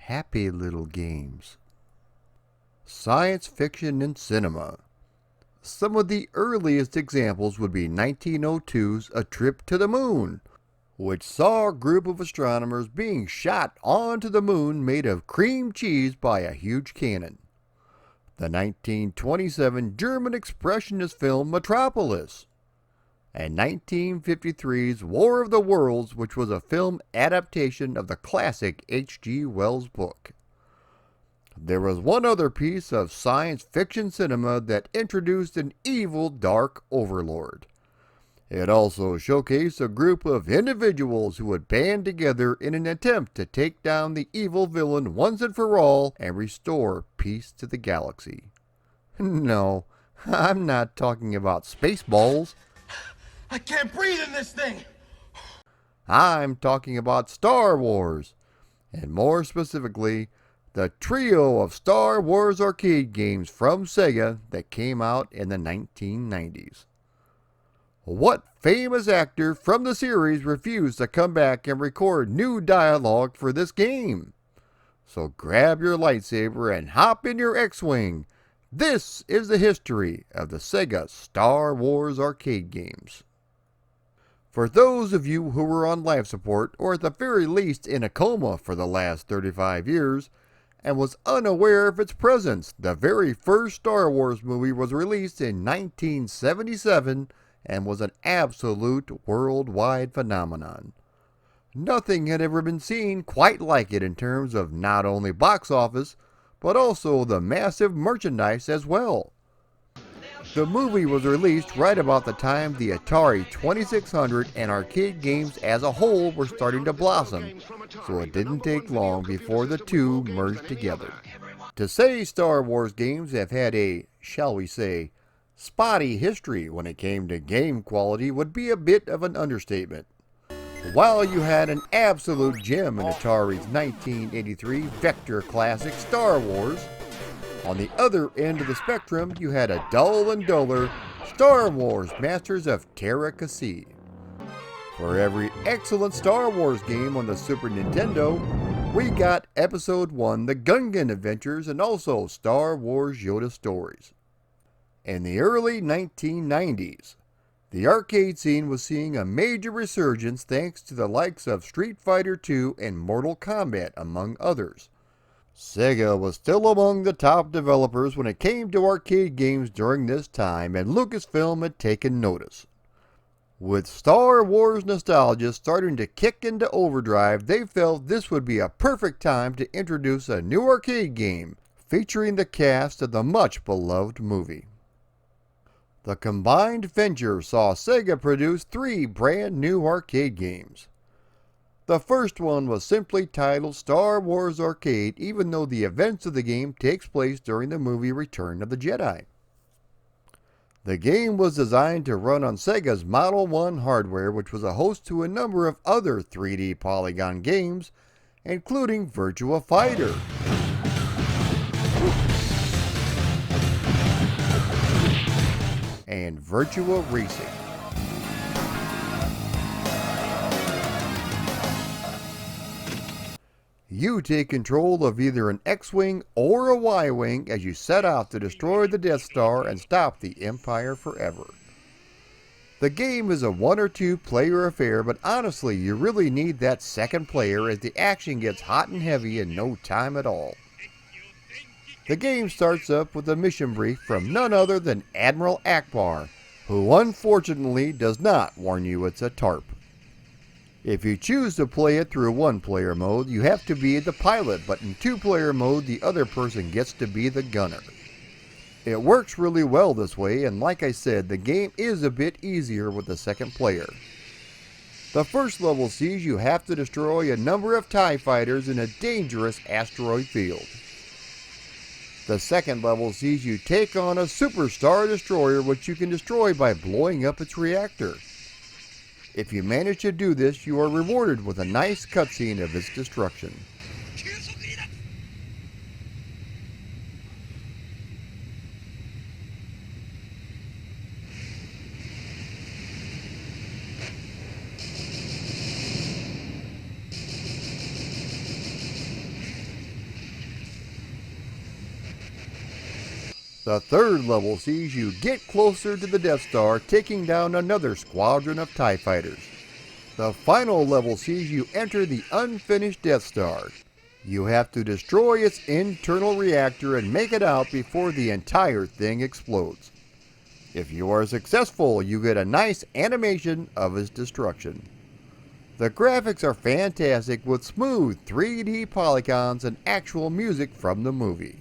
happy little games. Science fiction and cinema. Some of the earliest examples would be 1902's A Trip to the Moon, which saw a group of astronomers being shot onto the moon made of cream cheese by a huge cannon. The 1927 German expressionist film Metropolis, and 1953's War of the Worlds, which was a film adaptation of the classic H.G. Wells book. There was one other piece of science fiction cinema that introduced an evil dark overlord. It also showcased a group of individuals who would band together in an attempt to take down the evil villain once and for all and restore peace to the galaxy. No, I'm not talking about Spaceballs. I can't breathe in this thing! I'm talking about Star Wars, and more specifically, the trio of Star Wars arcade games from Sega that came out in the 1990s. What famous actor from the series refused to come back and record new dialogue for this game? So grab your lightsaber and hop in your X-Wing. This is the history of the Sega Star Wars arcade games. For those of you who were on life support, or at the very least in a coma for the last 35 years, and was unaware of its presence, the very first Star Wars movie was released in 1977 and was an absolute worldwide phenomenon. Nothing had ever been seen quite like it in terms of not only box office, but also the massive merchandise as well. The movie was released right about the time the Atari 2600 and arcade games as a whole were starting to blossom, so it didn't take long before the two merged together. To say Star Wars games have had a, shall we say, spotty history when it came to game quality would be a bit of an understatement. While you had an absolute gem in Atari's 1983 Vector classic Star Wars, on the other end of the spectrum, you had a dull and duller Star Wars Masters of Terra Kasi. For every excellent Star Wars game on the Super Nintendo, we got Episode 1, The Gungan Adventures, and also Star Wars Yoda Stories. In the early 1990s, the arcade scene was seeing a major resurgence thanks to the likes of Street Fighter II and Mortal Kombat, among others. Sega was still among the top developers when it came to arcade games during this time, and Lucasfilm had taken notice. With Star Wars nostalgia starting to kick into overdrive, they felt this would be a perfect time to introduce a new arcade game featuring the cast of the much beloved movie. The combined venture saw Sega produce 3 brand new arcade games. The first one was simply titled Star Wars Arcade, even though the events of the game takes place during the movie Return of the Jedi. The game was designed to run on Sega's Model 1 hardware, which was a host to a number of other 3D polygon games, including Virtua Fighter, and Virtua Racing. You take control of either an X-Wing or a Y-Wing as you set out to destroy the Death Star and stop the Empire forever. The game is a 1 or 2 player affair, but honestly you really need that second player as the action gets hot and heavy in no time at all. The game starts up with a mission brief from none other than Admiral Akbar, who unfortunately does not warn you it's a TARP. If you choose to play it through 1-player mode, you have to be the pilot, but in 2-player mode, the other person gets to be the gunner. It works really well this way, and like I said, the game is a bit easier with the second player. The first level sees you have to destroy a number of TIE fighters in a dangerous asteroid field. The second level sees you take on a Super Star Destroyer, which you can destroy by blowing up its reactor. If you manage to do this, you are rewarded with a nice cutscene of its destruction. The third level sees you get closer to the Death Star, taking down another squadron of TIE fighters. The final level sees you enter the unfinished Death Star. You have to destroy its internal reactor and make it out before the entire thing explodes. If you are successful, you get a nice animation of its destruction. The graphics are fantastic with smooth 3D polygons and actual music from the movie.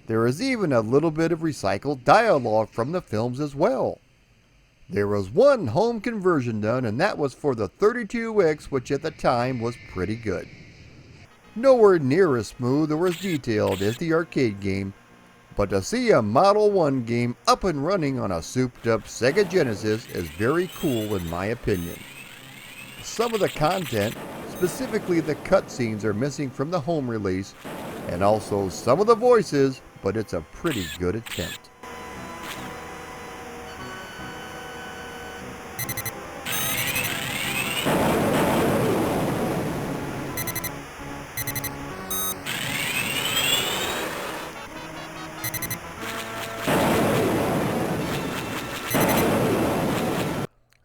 There is even a little bit of recycled dialogue from the films as well. There was one home conversion done, and that was for the 32X, which at the time was pretty good. Nowhere near as smooth or as detailed as the arcade game, but to see a Model 1 game up and running on a souped up Sega Genesis is very cool in my opinion. Some of the content, specifically the cutscenes, are missing from the home release, and also some of the voices, but it's a pretty good attempt.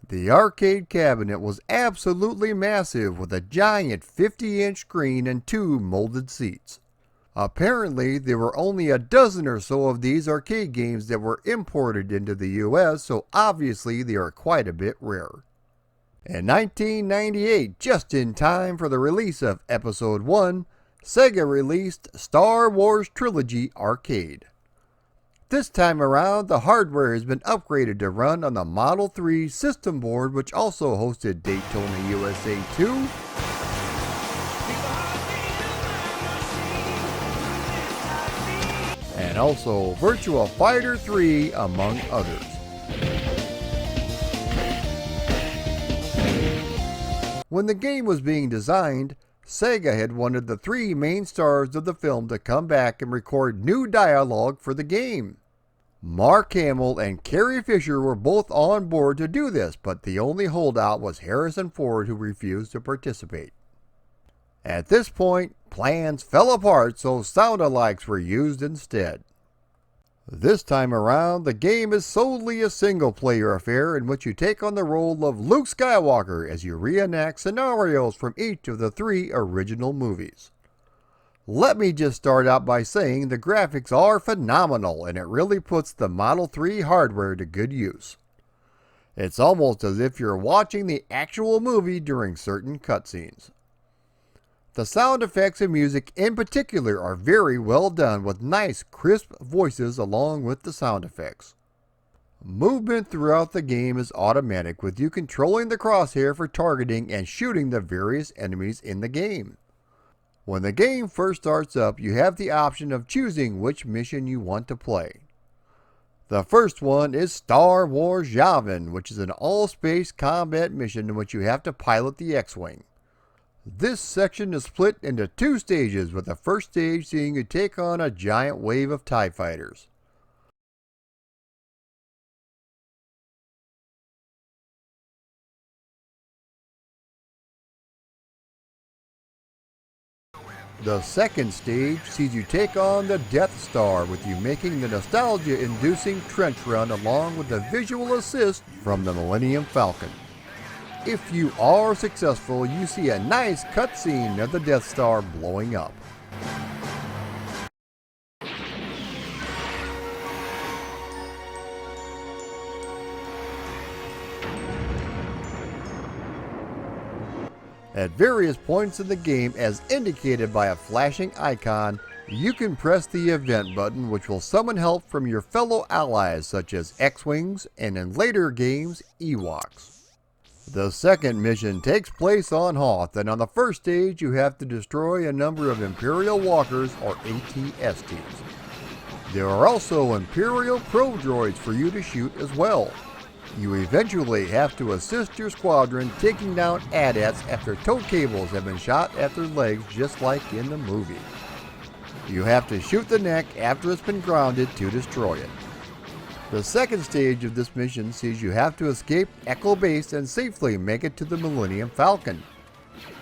The arcade cabinet was absolutely massive with a giant 50-inch screen and 2 molded seats. Apparently, there were only a dozen or so of these arcade games that were imported into the US, so obviously they are quite a bit rare. In 1998, just in time for the release of Episode 1, Sega released Star Wars Trilogy Arcade. This time around, the hardware has been upgraded to run on the Model 3 system board, which also hosted Daytona USA 2, and also Virtua Fighter 3, among others. When the game was being designed, Sega had wanted the 3 main stars of the film to come back and record new dialogue for the game. Mark Hamill and Carrie Fisher were both on board to do this, but the only holdout was Harrison Ford, who refused to participate. At this point, plans fell apart, so sound-alikes were used instead. This time around, the game is solely a single-player affair in which you take on the role of Luke Skywalker as you reenact scenarios from each of the 3 original movies. Let me just start out by saying the graphics are phenomenal, and it really puts the Model 3 hardware to good use. It's almost as if you're watching the actual movie during certain cutscenes. The sound effects and music in particular are very well done, with nice crisp voices along with the sound effects. Movement throughout the game is automatic, with you controlling the crosshair for targeting and shooting the various enemies in the game. When the game first starts up, you have the option of choosing which mission you want to play. The first one is Star Wars Yavin, which is an all-space combat mission in which you have to pilot the X-Wing. This section is split into 2 stages, with the first stage seeing you take on a giant wave of TIE fighters. The second stage sees you take on the Death Star, with you making the nostalgia-inducing trench run along with the visual assist from the Millennium Falcon. If you are successful, you see a nice cutscene of the Death Star blowing up. At various points in the game, as indicated by a flashing icon, you can press the event button, which will summon help from your fellow allies such as X-Wings and, in later games, Ewoks. The second mission takes place on Hoth, and on the first stage you have to destroy a number of Imperial Walkers or AT-STs. There are also Imperial Pro Droids for you to shoot as well. You eventually have to assist your squadron taking down AT-ATs after tow cables have been shot at their legs, just like in the movie. You have to shoot the neck after it's been grounded to destroy it. The second stage of this mission sees you have to escape Echo Base and safely make it to the Millennium Falcon.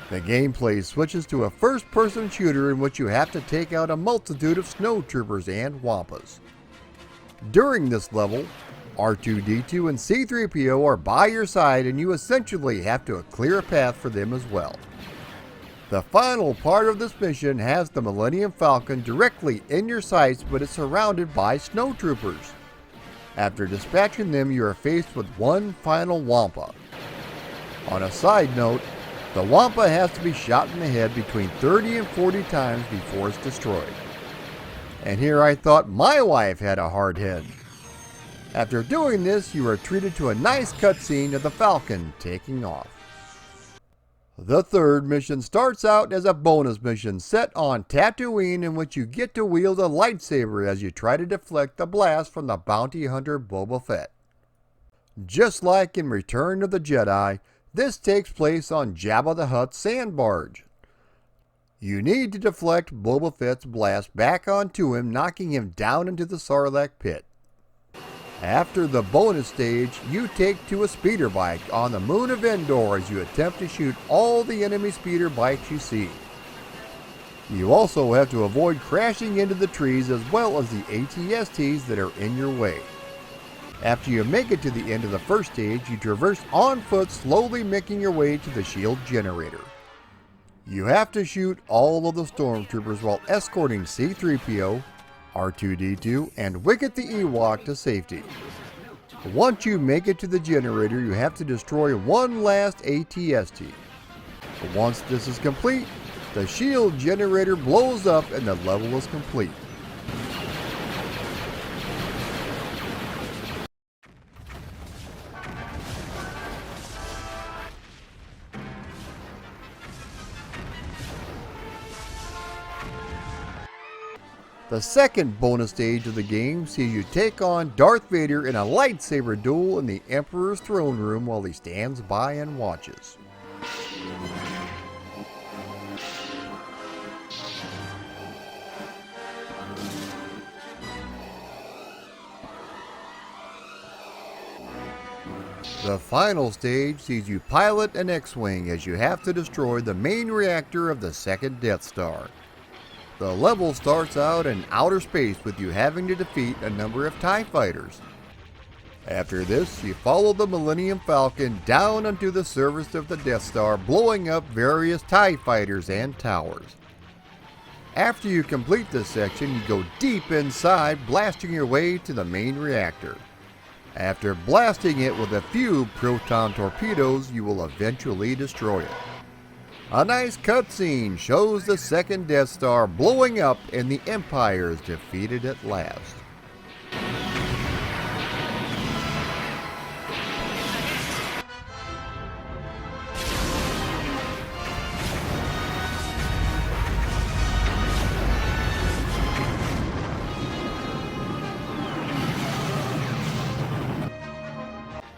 The gameplay switches to a first-person shooter in which you have to take out a multitude of snowtroopers and wampas. During this level, R2-D2 and C-3PO are by your side and you essentially have to clear a path for them as well. The final part of this mission has the Millennium Falcon directly in your sights, but it's surrounded by snowtroopers. After dispatching them, you are faced with one final Wampa. On a side note, the Wampa has to be shot in the head between 30 and 40 times before it's destroyed. And here I thought my wife had a hard head. After doing this, you are treated to a nice cutscene of the Falcon taking off. The third mission starts out as a bonus mission set on Tatooine, in which you get to wield a lightsaber as you try to deflect the blast from the bounty hunter Boba Fett. Just like in Return of the Jedi, this takes place on Jabba the Hutt's sand barge. You need to deflect Boba Fett's blast back onto him, knocking him down into the Sarlacc pit. After the bonus stage, you take to a speeder bike on the moon of Endor as you attempt to shoot all the enemy speeder bikes you see. You also have to avoid crashing into the trees as well as the AT-STs that are in your way. After you make it to the end of the first stage, you traverse on foot, slowly making your way to the shield generator. You have to shoot all of the stormtroopers while escorting C-3PO, R2-D2, and Wicket the Ewok to safety. Once you make it to the generator, you have to destroy one last AT-ST. Once this is complete, the shield generator blows up and the level is complete. The second bonus stage of the game sees you take on Darth Vader in a lightsaber duel in the Emperor's throne room while he stands by and watches. The final stage sees you pilot an X-Wing as you have to destroy the main reactor of the second Death Star. The level starts out in outer space with you having to defeat a number of TIE fighters. After this, you follow the Millennium Falcon down onto the surface of the Death Star, blowing up various TIE fighters and towers. After you complete this section, you go deep inside, blasting your way to the main reactor. After blasting it with a few proton torpedoes, you will eventually destroy it. A nice cutscene shows the second Death Star blowing up and the Empire is defeated at last.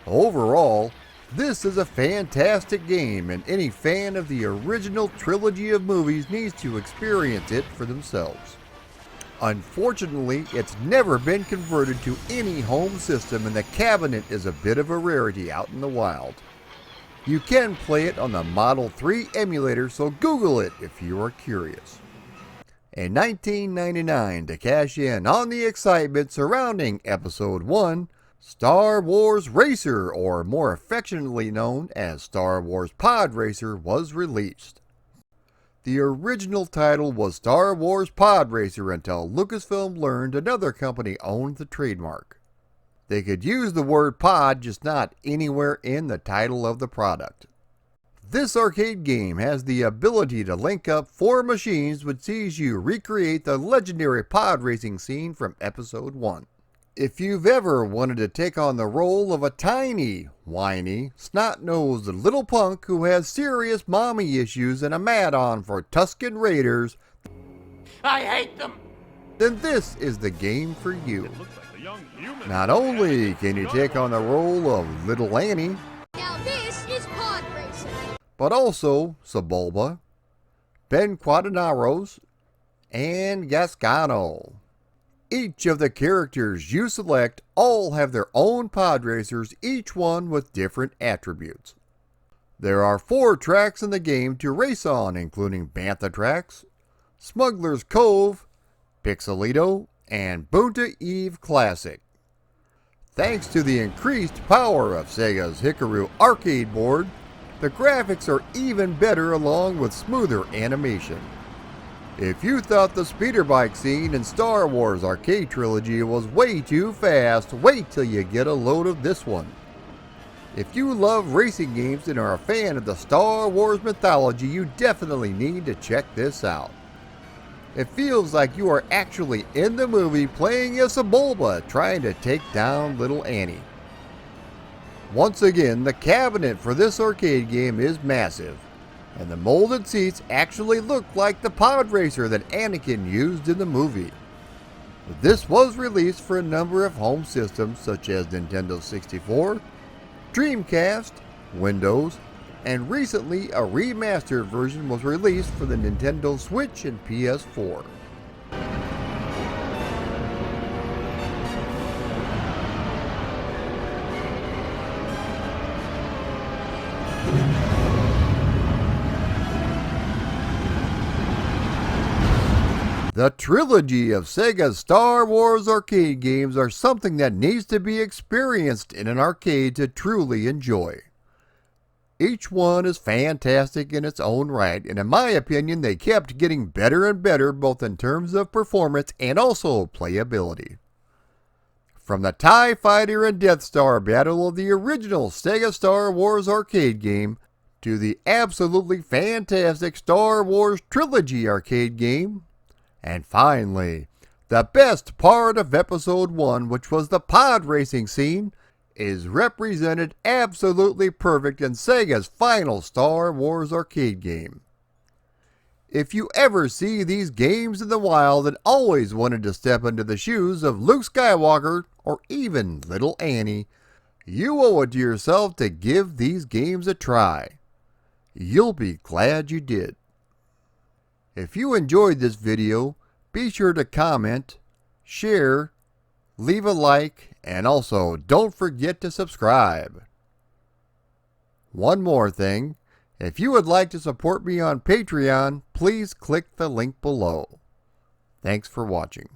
Overall, this is a fantastic game, and any fan of the original trilogy of movies needs to experience it for themselves. Unfortunately, it's never been converted to any home system, and the cabinet is a bit of a rarity out in the wild. You can play it on the Model 3 emulator, so Google it if you are curious. In 1999, to cash in on the excitement surrounding Episode 1, Star Wars Racer, or more affectionately known as Star Wars Pod Racer, was released. The original title was Star Wars Pod Racer until Lucasfilm learned another company owned the trademark. They could use the word pod, just not anywhere in the title of the product. This arcade game has the ability to link up 4 machines, which sees you recreate the legendary pod racing scene from Episode 1. If you've ever wanted to take on the role of a tiny, whiny, snot-nosed little punk who has serious mommy issues and a mat-on for Tusken Raiders, I hate them! then this is the game for you. Not only can you take on the role of Little Annie, Now this is pod racing. but also Sebulba, Ben Quaternaros, and Gascano. Each of the characters you select all have their own pod racers, each one with different attributes. There are 4 tracks in the game to race on, including Bantha Tracks, Smuggler's Cove, Pixelito, and Boonta Eve Classic. Thanks to the increased power of Sega's Hikaru arcade board, the graphics are even better along with smoother animation. If you thought the speeder bike scene in Star Wars Arcade Trilogy was way too fast, wait till you get a load of this one. If you love racing games and are a fan of the Star Wars mythology, you definitely need to check this out. It feels like you are actually in the movie playing as Sebulba trying to take down little Annie. Once again, the cabinet for this arcade game is massive, and the molded seats actually look like the pod racer that Anakin used in the movie. This was released for a number of home systems such as Nintendo 64, Dreamcast, Windows, and recently a remastered version was released for the Nintendo Switch and PS4. The trilogy of Sega Star Wars arcade games are something that needs to be experienced in an arcade to truly enjoy. Each one is fantastic in its own right, and in my opinion they kept getting better and better both in terms of performance and also playability. From the TIE Fighter and Death Star battle of the original Sega Star Wars arcade game, to the absolutely fantastic Star Wars Trilogy arcade game, and finally, the best part of Episode 1, which was the pod racing scene, is represented absolutely perfect in Sega's final Star Wars arcade game. If you ever see these games in the wild and always wanted to step into the shoes of Luke Skywalker or even little Annie, you owe it to yourself to give these games a try. You'll be glad you did. If you enjoyed this video, be sure to comment, share, leave a like, and also don't forget to subscribe. One more thing, if you would like to support me on Patreon, please click the link below. Thanks for watching.